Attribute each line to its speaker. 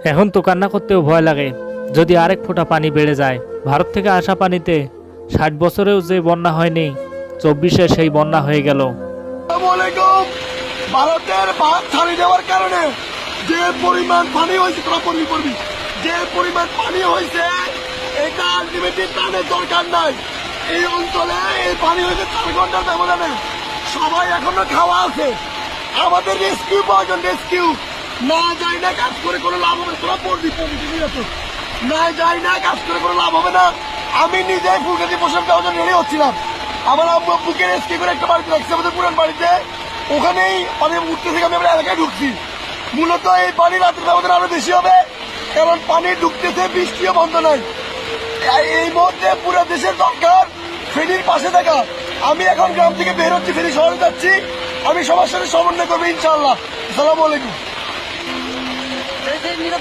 Speaker 1: এখন তো কান্না করতেও ভয় লাগে, যদি আরেক ফোঁটা পানি বেড়ে যায়। ভারত থেকে আসা পানিতে 60 বছরেও যে বন্যা হয়নি, 24-এ সেই বন্যা হয়ে গেল।
Speaker 2: ভারতের বাঁধ ছাড়িয়ে দেওয়ার কারণে যে পরিমাণ পানি হয়েছে, তোরা পড়বি, যে পরিমাণ পানি হয়েছে এটা আলটিমেটলি টানের দরকার নাই। এই অঞ্চলে এই পানি হয়েছে 4 ঘন্টার ব্যবধানে। সবাই এখনো খাওয়া আছে, আমাদের রেস্কিউ প্রয়োজন। রেস্কিউ না যাই না কাজ করে কোনো লাভ হবে। তোরা পড়বি ঠিক আছে, না যাই না কাজ করে কোনো লাভ হবে না। আমি নিজে ফুলগাছি প্রসাদ যাওয়ার জন্য রেডি হচ্ছিলাম, আমার আব্বু আব্বুকে রেস্কিউ করে একটা বাড়িতে রাখছি, আমাদের পুরান বাড়িতে। ওখানেই পানি উঠতে থেকে আমি আমরা এলাকায় ঢুকছি। মূলত এই পানি রাতের ব্যবধান আরো বেশি হবে, কারণ পানি ঢুকতেছে, বৃষ্টিও বন্ধ নাই। এই মুহূর্তে পুরো দেশের দরকার ফেরির পাশে থাকা। আমি এখন গ্রাম থেকে বের হচ্ছি, ফেরি শহরে যাচ্ছি। আমি সবার সাথে সমন্বয় করবো ইনশাআল্লাহ। আসসালামু আলাইকুম।